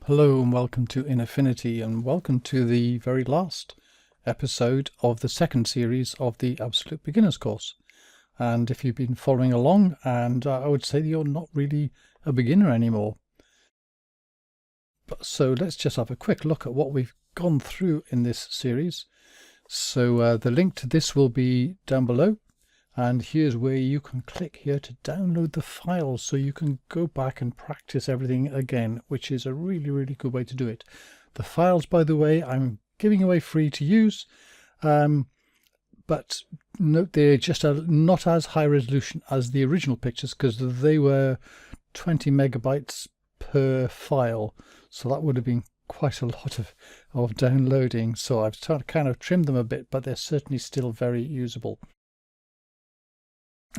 Hello and welcome to Affinity, and welcome to the very last episode of the second series of the Absolute Beginners course. And if you've been following along, and I would say that you're not really a beginner anymore. So let's just have a quick look at what we've gone through in this series. So the link to this will be down below. And here's where you can click here to download the files so you can go back and practice everything again, which is a really good way to do it. The files, by the way, I'm giving away free to use, but note they're just not as high resolution as the original pictures because they were 20 megabytes per file. So that would have been quite a lot of downloading. So I've kind of trimmed them a bit, but they're certainly still very usable.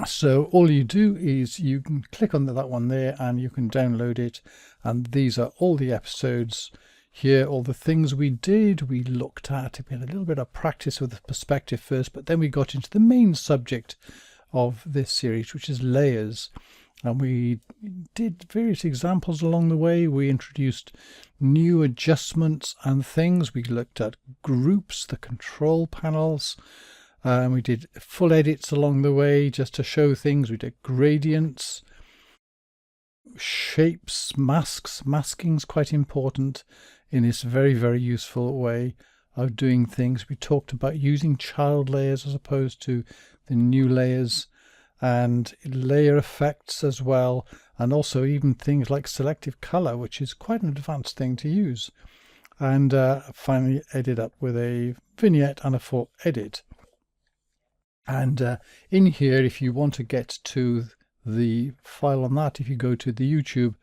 So all you do is you can click on that one there and you can download it, and these are all the episodes here, all the things we did. We looked at, we had a little bit of practice with the perspective first, but then we got into the main subject of this series, which is layers, and we did various examples along the way. We introduced new adjustments and things. We looked at groups, the control panels. We did full edits along the way just to show things. We did gradients, shapes, masks. Masking is quite important in this very useful way of doing things. We talked about using child layers as opposed to the new layers, and layer effects as well, and also even things like selective color, which is quite an advanced thing to use. And finally ended up with a vignette and a full edit. And in here, if you want to get to the file on that, if you go to the YouTube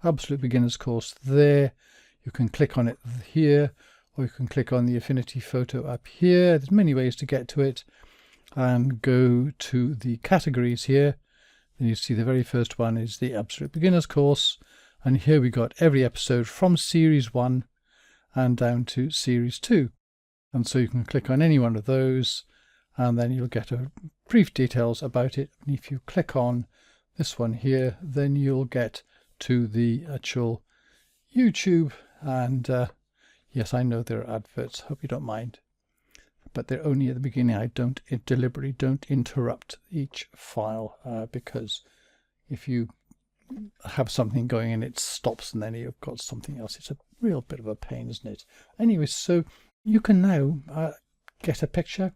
Absolute Beginners course there, you can click on it here, or you can click on the Affinity photo up here. There's many ways to get to it, and go to the categories here. Then you see the very first one is the Absolute Beginners course, and here we got every episode from series 1 and down to series 2. And so you can click on any one of those, and then you'll get a brief details about it. And if you click on this one here, then you'll get to the actual YouTube. And yes, I know there are adverts, hope you don't mind, but they're only at the beginning. I deliberately don't interrupt each file because if you have something going and it stops and then you've got something else, it's a real bit of a pain, isn't it? Anyway, so you can now get a picture,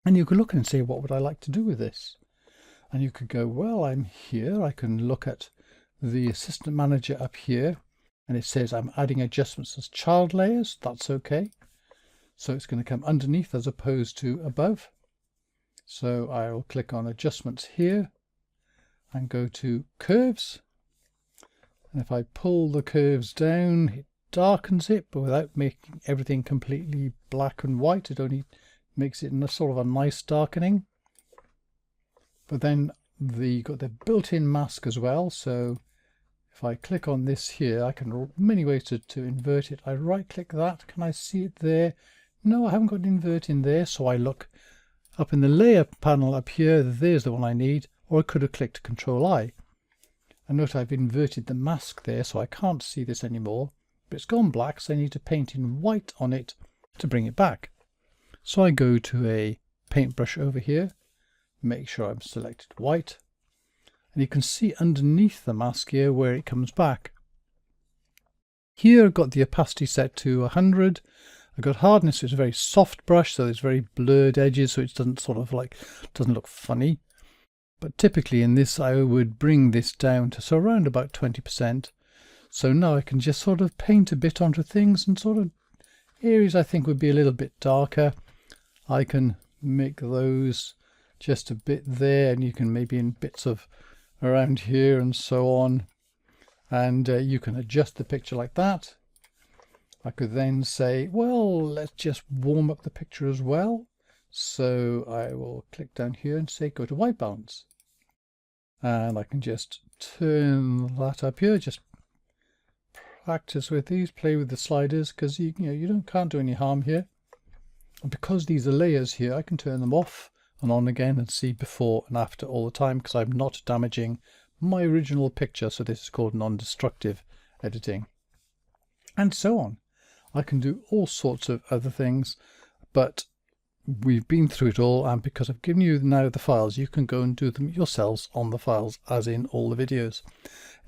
and you can look and say, what would I like to do with this? And you could go, well, I'm here. I can look at the assistant manager up here, and it says I'm adding adjustments as child layers. That's okay. So it's going to come underneath as opposed to above. So I will click on adjustments here and go to curves. And if I pull the curves down, it darkens it, but without making everything completely black and white. It only makes it in a sort of a nice darkening. But then you've got the built-in mask as well. So if I click on this here, I can many ways to invert it. I right click that. Can I see it there? No, I haven't got an invert in there. So I look up in the layer panel up here. There's the one I need. Or I could have clicked Control I. And note I've inverted the mask there, so I can't see this anymore. But it's gone black, so I need to paint in white on it to bring it back. So I go to a paintbrush over here, make sure I'm selected white, and you can see underneath the mask here where it comes back. Here I've got the opacity set to 100. I've got hardness, so it's a very soft brush, so there's very blurred edges, so it doesn't doesn't look funny. But typically in this I would bring this down to around about 20%. So now I can just sort of paint a bit onto things, and sort of areas I think would be a little bit darker, I can make those just a bit there, and you can maybe in bits of around here and so on, and you can adjust the picture like that. I could then say, well, let's just warm up the picture as well. So I will click down here and say go to white balance, and I can just turn that up here. Just practice with these, play with the sliders, because you can't do any harm here. And because these are layers here, I can turn them off and on again and see before and after all the time, because I'm not damaging my original picture. So this is called non-destructive editing. and so on. I can do all sorts of other things, but we've been through it all, and because I've given you now the files, you can go and do them yourselves on the files, as in all the videos.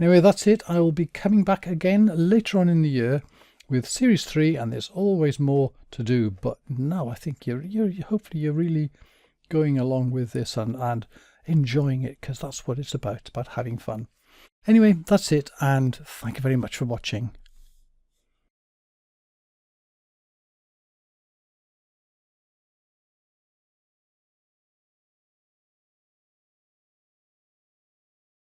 Anyway, that's it. I will be coming back again later on in the year with series 3, and there's always more to do. But now I think hopefully you're really going along with this and enjoying it, because that's what it's about having fun. Anyway, that's it, and thank you very much for watching.